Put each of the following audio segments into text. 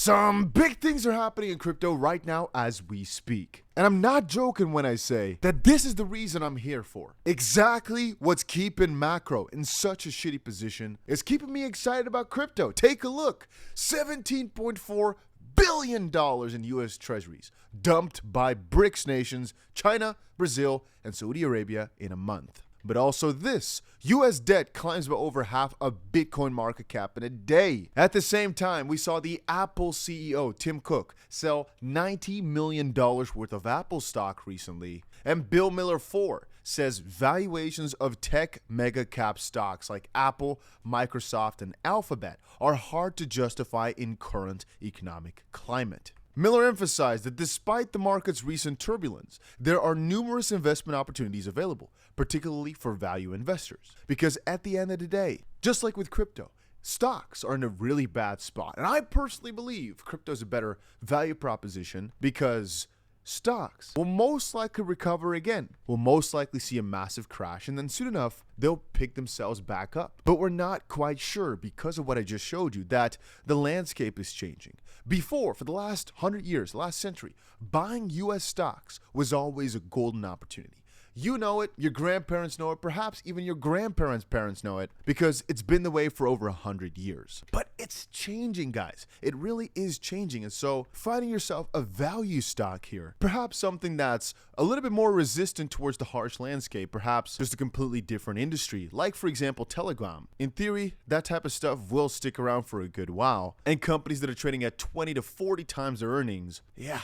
Some big things are happening in crypto right now as we speak. And I'm not joking when I say that this is the reason I'm here for. Exactly what's keeping macro in such a shitty position is keeping me excited about crypto. Take a look. $17.4 billion in US treasuries dumped by BRICS nations, China, Brazil, and Saudi Arabia in a month. But also this, US debt climbs by over half a Bitcoin market cap in a day. At the same time, we saw the Apple CEO, Tim Cook, sell $90 million worth of Apple stock recently. And Bill Miller 4 says valuations of tech mega cap stocks like Apple, Microsoft, and Alphabet are hard to justify in current economic climate. Miller emphasized that despite the market's recent turbulence, there are numerous investment opportunities available, particularly for value investors. Because at the end of the day, just like with crypto, stocks are in a really bad spot. And I personally believe crypto is a better value proposition because stocks will most likely recover again. We'll most likely see a massive crash, and then soon enough, they'll pick themselves back up. But we're not quite sure because of what I just showed you that the landscape is changing. Before, for the last 100 years, last century, buying US stocks was always a golden opportunity. You know it, your grandparents know it, perhaps even your grandparents' parents know it, because it's been the way for over 100 years. But it's changing, guys. It really is changing. And so finding yourself a value stock here, perhaps something that's a little bit more resistant towards the harsh landscape, perhaps just a completely different industry, like for example, Telegram. In theory, that type of stuff will stick around for a good while. And companies that are trading at 20 to 40 times their earnings, yeah.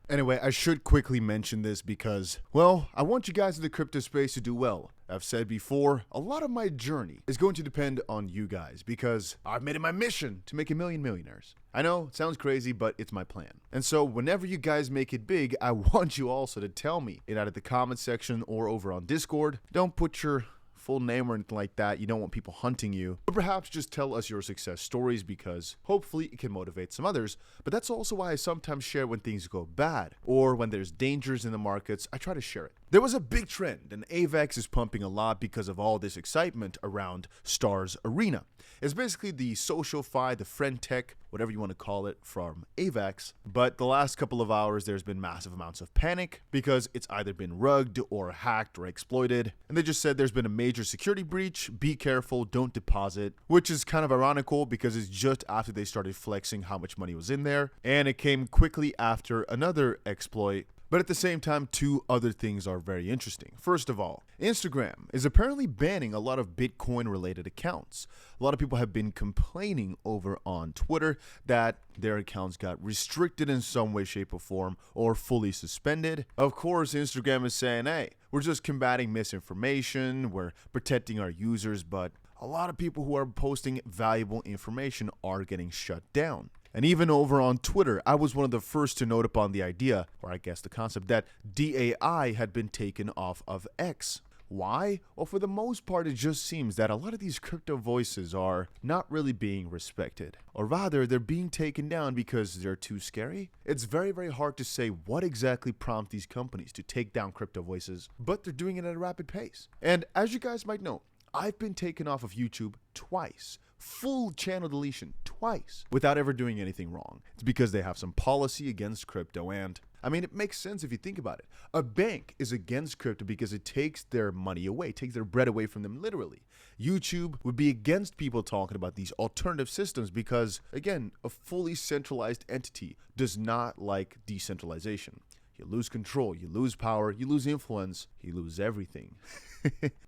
Anyway, I should quickly mention this because, well, I want you guys in the crypto space to do well. I've said before, a lot of my journey is going to depend on you guys because I've made it my mission to make 1 million millionaires. I know, it sounds crazy, but it's my plan. And so whenever you guys make it big, I want you also to tell me in either the comment section or over on Discord. Don't put your full name or anything like that. You don't want people hunting you. But perhaps just tell us your success stories because hopefully it can motivate some others. But that's also why I sometimes share when things go bad or when there's dangers in the markets. I try to share it. There was a big trend and AVAX is pumping a lot because of all this excitement around Stars Arena. It's basically the social-fi, the friend tech, whatever you want to call it, from AVAX. But the last couple of hours, there's been massive amounts of panic because it's either been rugged or hacked or exploited. And they just said there's been a major security breach, be careful, don't deposit, which is kind of ironical because it's just after they started flexing how much money was in there. And it came quickly after another exploit. But at the same time, two other things are very interesting. First of all, Instagram is apparently banning a lot of Bitcoin-related accounts. A lot of people have been complaining over on Twitter that their accounts got restricted in some way, shape, or form, or fully suspended. Of course, Instagram is saying, hey, we're just combating misinformation, we're protecting our users, but a lot of people who are posting valuable information are getting shut down. And even over on Twitter, I was one of the first to note upon the idea, or I guess the concept, that DAI had been taken off of X. Why? Well, for the most part, it just seems that a lot of these crypto voices are not really being respected. Or rather, they're being taken down because they're too scary. It's very, very hard to say what exactly prompts these companies to take down crypto voices, but they're doing it at a rapid pace. And as you guys might know, I've been taken off of YouTube twice. Full channel deletion twice without ever doing anything wrong. It's because they have some policy against crypto, and I mean, it makes sense if you think about it. A bank is against crypto because it takes their money away, takes their bread away from them literally. YouTube would be against people talking about these alternative systems because, again, a fully centralized entity does not like decentralization. You lose control, you lose power, you lose influence, you lose everything.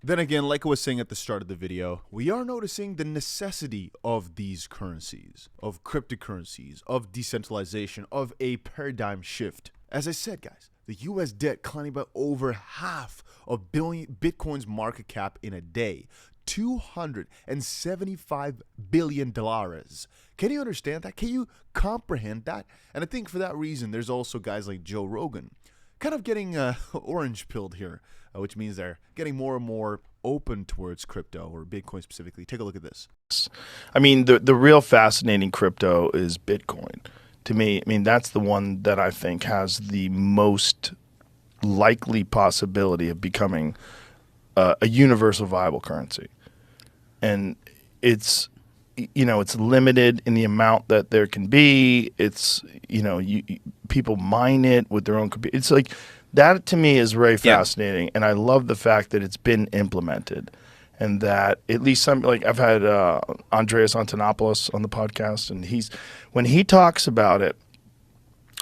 Then again, like I was saying at the start of the video, we are noticing the necessity of these currencies, of cryptocurrencies, of decentralization, of a paradigm shift. As I said, guys, the US debt climbing by over half of Bitcoin's market cap in a day. $275 billion. Can you understand that? Can you comprehend that? And I think for that reason, there's also guys like Joe Rogan kind of getting orange-pilled here, which means they're getting more and more open towards crypto or Bitcoin specifically. Take a look at this. I mean, the real fascinating crypto is Bitcoin. To me, I mean, that's the one that I think has the most likely possibility of becoming a universal viable currency. And it's it's limited in the amount that there can be. It's, people mine it with their own computer. It's like, that to me is very fascinating. And I love the fact that it's been implemented. And that at least I've had Andreas Antonopoulos on the podcast, and when he talks about it,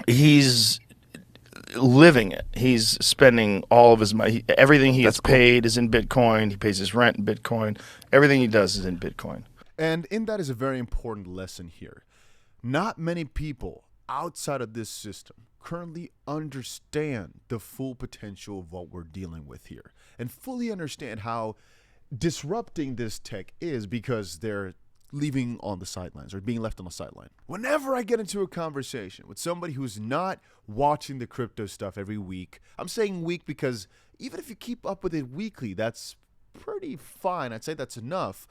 he's living it. He's spending all of his money. Everything he gets paid is in Bitcoin. He pays his rent in Bitcoin. Everything he does is in Bitcoin. And in that is a very important lesson here. Not many people outside of this system currently understand the full potential of what we're dealing with here and fully understand how disrupting this tech is, because they're leaving on the sidelines or being left on the sideline. Whenever I get into a conversation with somebody who's not watching the crypto stuff every week, I'm saying week because even if you keep up with it weekly, that's pretty fine. I'd say that's enough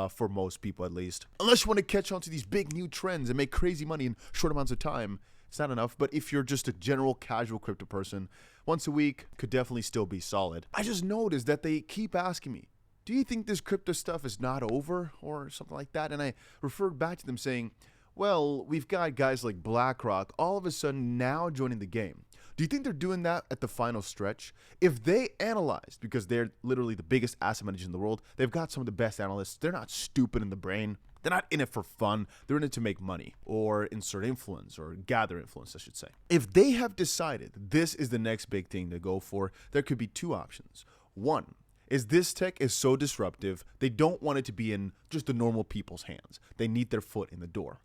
for most people, at least. Unless you want to catch on to these big new trends and make crazy money in short amounts of time, it's not enough. But if you're just a general casual crypto person, once a week could definitely still be solid. I just noticed that they keep asking me, do you think this crypto stuff is not over or something like that? And I referred back to them saying, well, we've got guys like BlackRock all of a sudden now joining the game. Do you think they're doing that at the final stretch? If they analyzed, because they're literally the biggest asset managers in the world, they've got some of the best analysts. They're not stupid in the brain. They're not in it for fun. They're in it to make money or insert influence or gather influence, I should say. If they have decided this is the next big thing to go for, there could be two options. One, is this tech is so disruptive, they don't want it to be in just the normal people's hands. They need their foot in the door.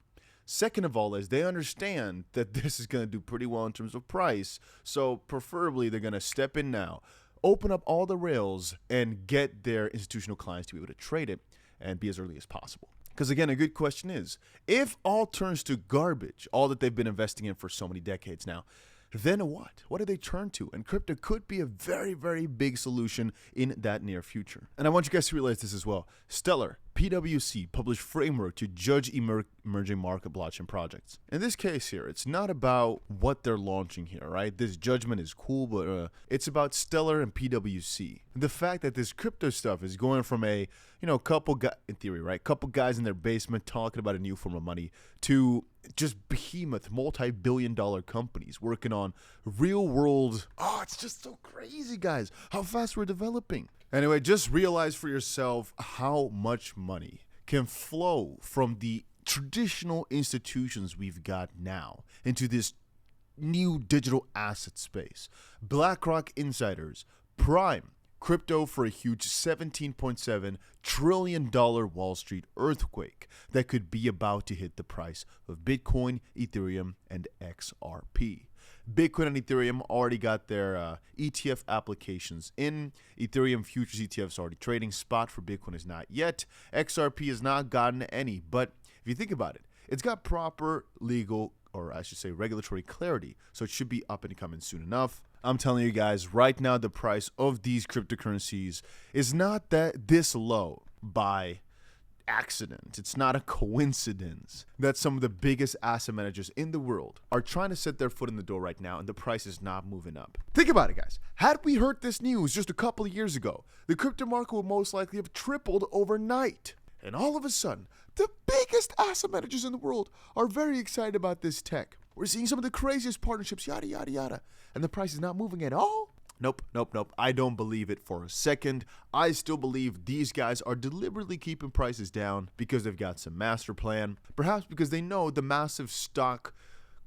Second of all is they understand that this is going to do pretty well in terms of price, so preferably they're going to step in now, open up all the rails, and get their institutional clients to be able to trade it and be as early as possible. Because again, a good question is, if all turns to garbage, all that they've been investing in for so many decades now, then what? What do they turn to? And crypto could be a very, very big solution in that near future. And I want you guys to realize this as well. Stellar, PwC, published framework to judge emerging market blockchain projects. In this case here, it's not about what they're launching here, right? This judgment is cool, but it's about Stellar and PwC. The fact that this crypto stuff is going from a, couple guys, in theory, right? Couple guys in their basement talking about a new form of money to just behemoth, multi-billion-dollar companies working on real-world. Oh, it's just so crazy, guys, how fast we're developing. Anyway, just realize for yourself how much money can flow from the traditional institutions we've got now into this new digital asset space. BlackRock insiders prime crypto for a huge $17.7 trillion Wall Street earthquake that could be about to hit the price of Bitcoin, Ethereum, and XRP. Bitcoin and Ethereum already got their ETF applications in. Ethereum futures ETFs already trading. Spot for Bitcoin is not yet. XRP has not gotten any. But if you think about it, it's got proper legal, or I should say regulatory clarity. So it should be up and coming soon enough. I'm telling you guys, right now the price of these cryptocurrencies is not this low by accident. It's not a coincidence that some of the biggest asset managers in the world are trying to set their foot in the door right now, and the price is not moving up. Think about it, guys. Had we heard this news just a couple of years ago, the crypto market would most likely have tripled overnight. And all of a sudden, the biggest asset managers in the world are very excited about this tech. We're seeing some of the craziest partnerships, yada, yada, yada. And the price is not moving at all? Nope. I don't believe it for a second. I still believe these guys are deliberately keeping prices down because they've got some master plan. Perhaps because they know the massive stock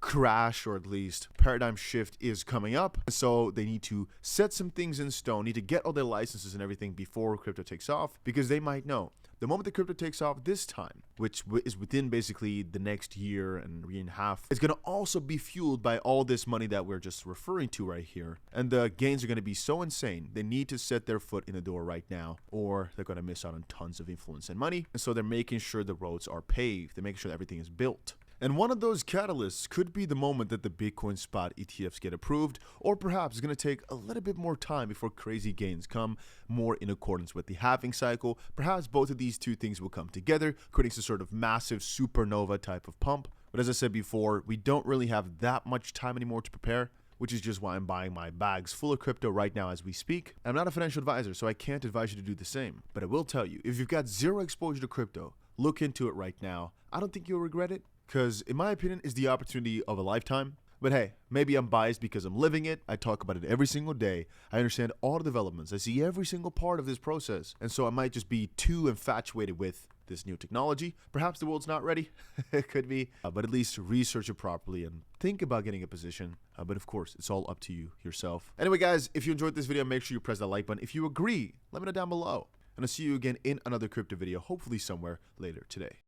crash, or at least paradigm shift, is coming up. So they need to set some things in stone, need to get all their licenses and everything before crypto takes off, because they might know the moment the crypto takes off this time, which is within basically the next year and a half, it's going to also be fueled by all this money that we're just referring to right here. And the gains are going to be so insane, they need to set their foot in the door right now, or they're going to miss out on tons of influence and money. And so they're making sure the roads are paved. They're making sure that everything is built. And one of those catalysts could be the moment that the Bitcoin spot ETFs get approved, or perhaps it's going to take a little bit more time before crazy gains come, more in accordance with the halving cycle. Perhaps both of these two things will come together, creating some sort of massive supernova type of pump. But as I said before, we don't really have that much time anymore to prepare, which is just why I'm buying my bags full of crypto right now as we speak. I'm not a financial advisor, so I can't advise you to do the same. But I will tell you, if you've got zero exposure to crypto, look into it right now. I don't think you'll regret it, because in my opinion, it's the opportunity of a lifetime. But hey, maybe I'm biased because I'm living it. I talk about it every single day. I understand all the developments. I see every single part of this process. And so I might just be too infatuated with this new technology. Perhaps the world's not ready. It could be. But at least research it properly and think about getting a position. But of course, it's all up to you yourself. Anyway, guys, if you enjoyed this video, make sure you press that like button. If you agree, let me know down below. And I'll see you again in another crypto video, hopefully somewhere later today.